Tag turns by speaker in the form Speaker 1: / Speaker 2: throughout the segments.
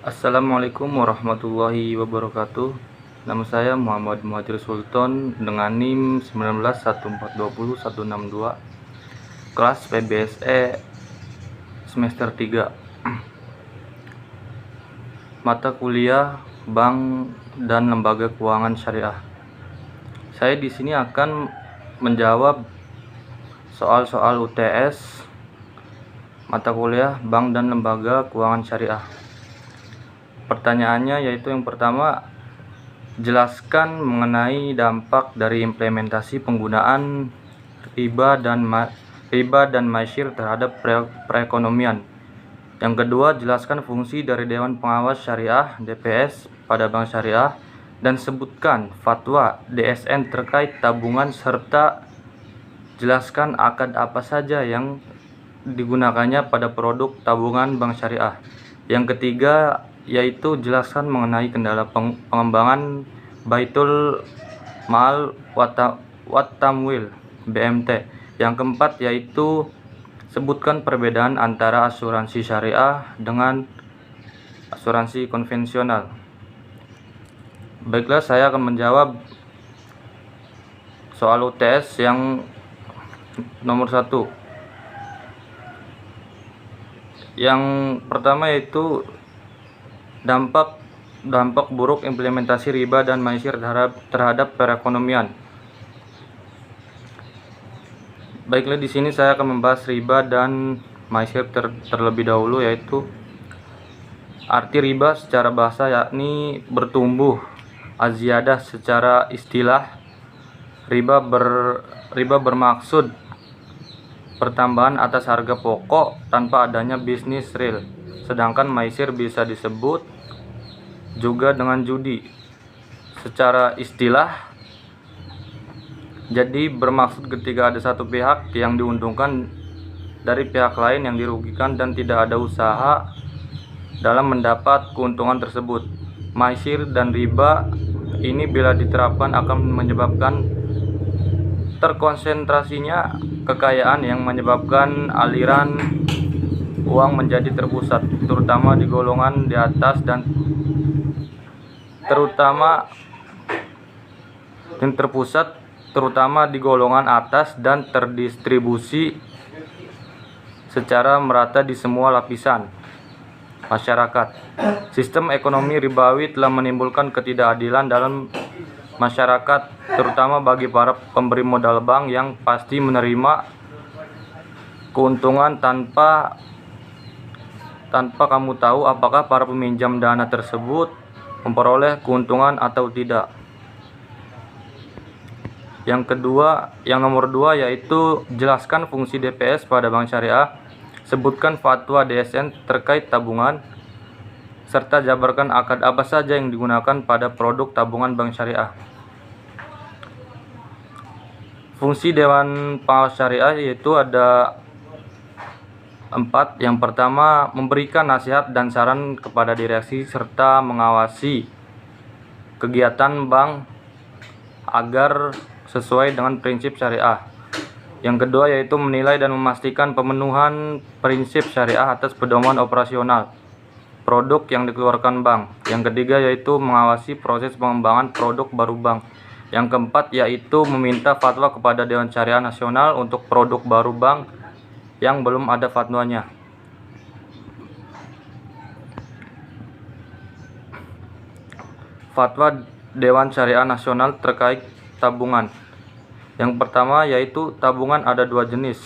Speaker 1: Assalamualaikum warahmatullahi wabarakatuh. Nama saya Muhammad Muhajir Sultan dengan NIM 191420 162, kelas PBSE semester 3. Mata kuliah Bank dan Lembaga Keuangan Syariah. Saya di sini akan menjawab soal-soal UTS mata kuliah Bank dan Lembaga Keuangan Syariah. Pertanyaannya yaitu yang pertama, jelaskan mengenai dampak dari implementasi penggunaan riba dan maisir terhadap perekonomian. Yang kedua, jelaskan fungsi dari Dewan Pengawas Syariah (DPS) pada Bank Syariah dan sebutkan fatwa DSN terkait tabungan serta jelaskan akad apa saja yang digunakannya pada produk tabungan Bank Syariah. Yang ketiga, yaitu jelaskan mengenai kendala pengembangan Baitul Mal wat Tamwil (BMT). Yang keempat, yaitu sebutkan perbedaan antara asuransi syariah dengan asuransi konvensional. Baiklah, saya akan menjawab soal UTS yang nomor 1. Yang pertama yaitu dampak buruk implementasi riba dan maisir terhadap perekonomian. Baiklah, di sini saya akan membahas riba dan maisir terlebih dahulu, yaitu arti riba secara bahasa yakni bertumbuh. Aziyadah secara istilah, riba bermaksud pertambahan atas harga pokok tanpa adanya bisnis real. Sedangkan maisir bisa disebut juga dengan judi. Secara istilah, jadi bermaksud ketika ada satu pihak yang diuntungkan dari pihak lain yang dirugikan dan tidak ada usaha dalam mendapat keuntungan tersebut. Maisir dan riba ini bila diterapkan akan menyebabkan terkonsentrasinya kekayaan yang menyebabkan aliran uang menjadi terpusat, terutama di golongan di atas dan terutama di golongan atas dan terdistribusi secara merata di semua lapisan masyarakat. Sistem ekonomi ribawi telah menimbulkan ketidakadilan dalam masyarakat, terutama bagi para pemberi modal bank yang pasti menerima keuntungan tanpa kamu tahu apakah para peminjam dana tersebut memperoleh keuntungan atau tidak. Yang nomor 2 yaitu jelaskan fungsi DPS pada Bank Syariah, sebutkan fatwa DSN terkait tabungan, serta jabarkan akad apa saja yang digunakan pada produk tabungan Bank Syariah. Fungsi Dewan Pengawas Syariah yaitu ada 4. Yang pertama, memberikan nasihat dan saran kepada direksi serta mengawasi kegiatan bank agar sesuai dengan prinsip syariah. Yang kedua yaitu menilai dan memastikan pemenuhan prinsip syariah atas pedoman operasional produk yang dikeluarkan bank. Yang ketiga yaitu mengawasi proses pengembangan produk baru bank. Yang keempat yaitu meminta fatwa kepada Dewan Syariah Nasional untuk produk baru bank yang belum ada fatwanya. Fatwa Dewan Syariah Nasional terkait tabungan. Yang pertama yaitu tabungan ada 2 jenis.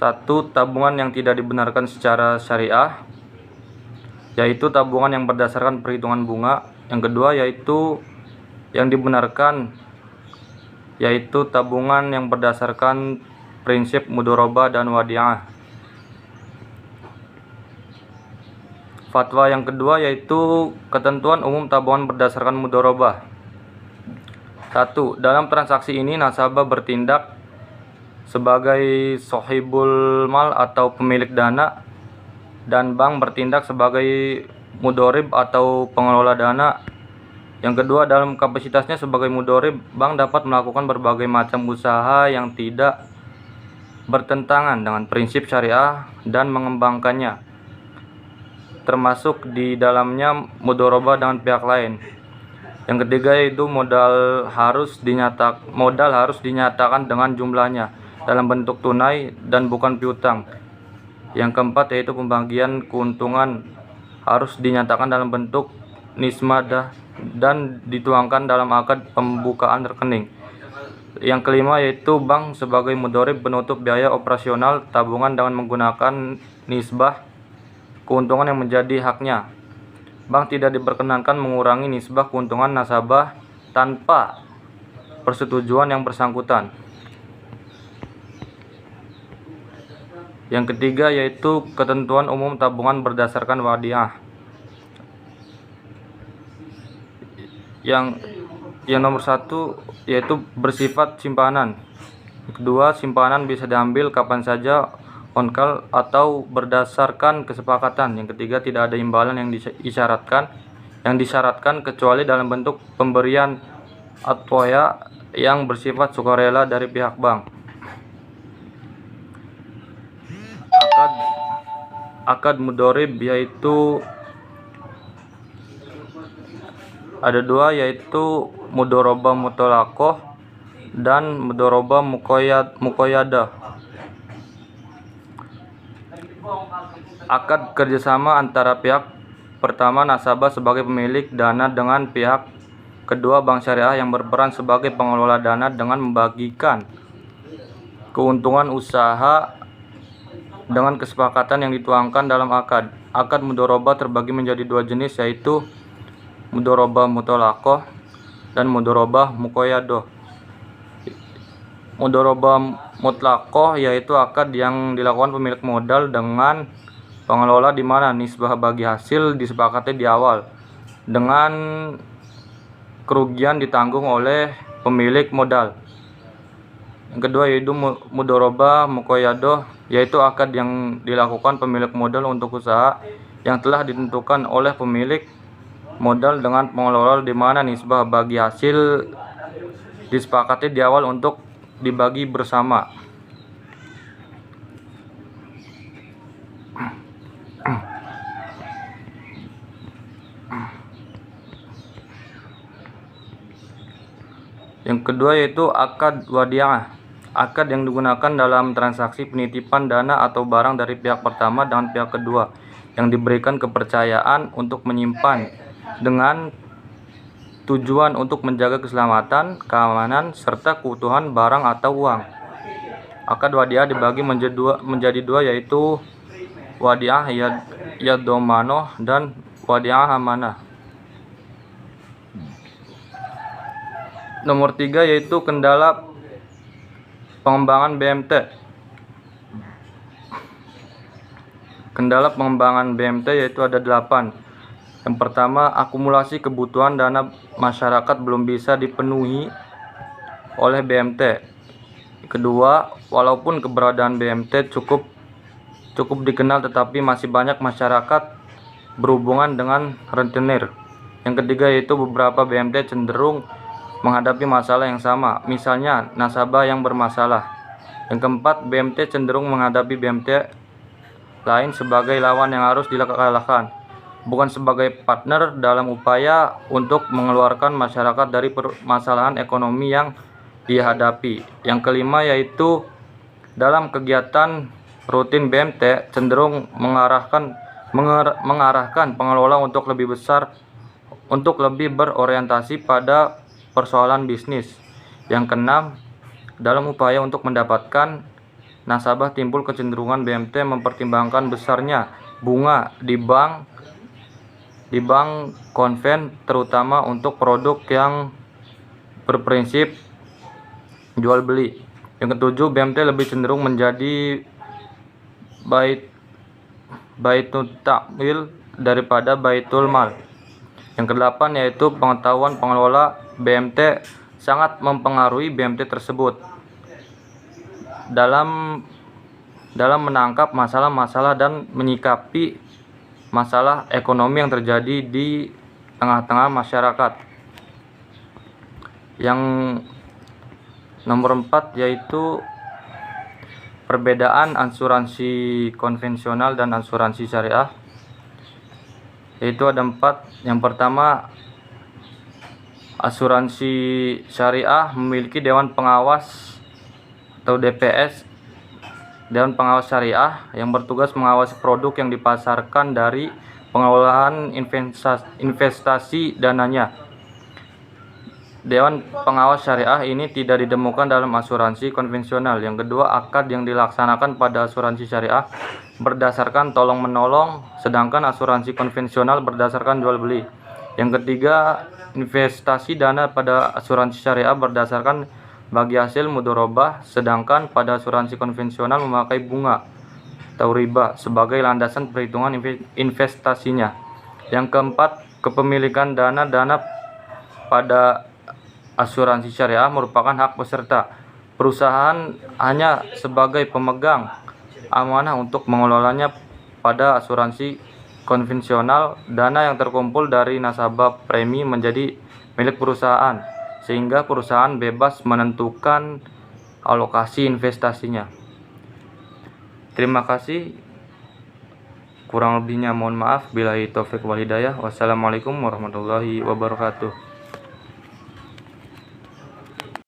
Speaker 1: 1. Tabungan yang tidak dibenarkan secara syariah, yaitu tabungan yang berdasarkan perhitungan bunga. Yang kedua yaitu yang dibenarkan, yaitu tabungan yang berdasarkan prinsip mudharabah dan wadi'ah. Fatwa yang kedua yaitu ketentuan umum tabungan berdasarkan mudharabah. 1. Dalam transaksi ini nasabah bertindak sebagai sohibul mal atau pemilik dana, dan bank bertindak sebagai mudharib atau pengelola dana. Yang kedua, dalam kapasitasnya sebagai mudharib, bank dapat melakukan berbagai macam usaha yang tidak bertentangan dengan prinsip syariah dan mengembangkannya. termasuk di dalamnya mudharabah dengan pihak lain. Yang ketiga yaitu modal harus dinyatakan dengan jumlahnya dalam bentuk tunai dan bukan piutang. Yang keempat yaitu pembagian keuntungan harus dinyatakan dalam bentuk nisbah dan dituangkan dalam akad pembukaan rekening. Yang kelima yaitu bank sebagai mudharib penutup biaya operasional tabungan dengan menggunakan nisbah keuntungan yang menjadi haknya. Bank tidak diperkenankan mengurangi nisbah keuntungan nasabah tanpa persetujuan yang bersangkutan. Yang ketiga yaitu ketentuan umum tabungan berdasarkan wadiah. Yang nomor 1 yaitu bersifat simpanan. Kedua, simpanan bisa diambil kapan saja on call atau berdasarkan kesepakatan. Yang ketiga, tidak ada imbalan yang disyaratkan kecuali dalam bentuk pemberian atwaya yang bersifat sukarela dari pihak bank. Akad mudharib yaitu ada dua, yaitu mudharabah mutlaqah dan mudharabah muqayyadah. Akad kerjasama antara pihak pertama nasabah sebagai pemilik dana dengan pihak kedua bank syariah yang berperan sebagai pengelola dana dengan membagikan keuntungan usaha dengan kesepakatan yang dituangkan dalam akad. Akad mudharabah terbagi menjadi dua jenis, yaitu mudharabah mutlaqah dan mudharabah muqayyadah. Mudharabah mutlaqah yaitu akad yang dilakukan pemilik modal dengan pengelola di mana nisbah bagi hasil disepakati di awal dengan kerugian ditanggung oleh pemilik modal. Yang kedua yaitu mudharabah muqayyadah yaitu akad yang dilakukan pemilik modal untuk usaha yang telah ditentukan oleh pemilik modal dengan pengelola di mana nisbah bagi hasil disepakati di awal untuk dibagi bersama. Yang kedua yaitu akad wadiah. Akad yang digunakan dalam transaksi penitipan dana atau barang dari pihak pertama dengan pihak kedua yang diberikan kepercayaan untuk menyimpan dengan tujuan untuk menjaga keselamatan, keamanan, serta keutuhan barang atau uang. Akad wadiah dibagi menjadi dua yaitu wadiah yadomanoh dan wadiah amanah. Nomor 3 yaitu kendala pengembangan BMT. Kendala pengembangan BMT yaitu ada 8. Yang pertama, akumulasi kebutuhan dana masyarakat belum bisa dipenuhi oleh BMT. Kedua, walaupun keberadaan BMT cukup dikenal tetapi masih banyak masyarakat berhubungan dengan rentenir. Yang ketiga yaitu beberapa BMT cenderung menghadapi masalah yang sama, misalnya nasabah yang bermasalah. Yang keempat, BMT cenderung menghadapi BMT lain sebagai lawan yang harus dikalahkan, bukan sebagai partner dalam upaya untuk mengeluarkan masyarakat dari permasalahan ekonomi yang dihadapi. Yang kelima yaitu dalam kegiatan rutin BMT cenderung mengarahkan pengelola untuk lebih berorientasi pada persoalan bisnis. Yang keenam, dalam upaya untuk mendapatkan nasabah timbul kecenderungan BMT mempertimbangkan besarnya bunga di bank konven terutama untuk produk yang berprinsip jual beli. Yang ketujuh, BMT lebih cenderung menjadi baitul ta'wil daripada baitul mal. Yang kedelapan yaitu pengetahuan pengelola BMT sangat mempengaruhi BMT tersebut dalam menangkap masalah-masalah dan menyikapi masalah ekonomi yang terjadi di tengah-tengah masyarakat. Yang nomor 4 yaitu perbedaan asuransi konvensional dan asuransi syariah. yaitu ada 4. Yang pertama, asuransi syariah memiliki Dewan Pengawas atau DPS, Dewan Pengawas Syariah, yang bertugas mengawasi produk yang dipasarkan dari pengelolaan investasi dananya. Dewan Pengawas Syariah ini tidak ditemukan dalam asuransi konvensional. Yang kedua, akad yang dilaksanakan pada asuransi syariah berdasarkan tolong-menolong, sedangkan asuransi konvensional berdasarkan jual beli. Yang ketiga, investasi dana pada asuransi syariah berdasarkan bagi hasil mudharabah, sedangkan pada asuransi konvensional memakai bunga atau riba sebagai landasan perhitungan investasinya. Yang keempat, kepemilikan dana pada asuransi syariah merupakan hak peserta. Perusahaan hanya sebagai pemegang amanah untuk mengelolanya. Pada asuransi konvensional, dana yang terkumpul dari nasabah premi menjadi milik perusahaan, sehingga perusahaan bebas menentukan alokasi investasinya. Terima kasih. Kurang lebihnya mohon maaf. Billahi taufik wal hidayah. Wassalamualaikum warahmatullahi wabarakatuh.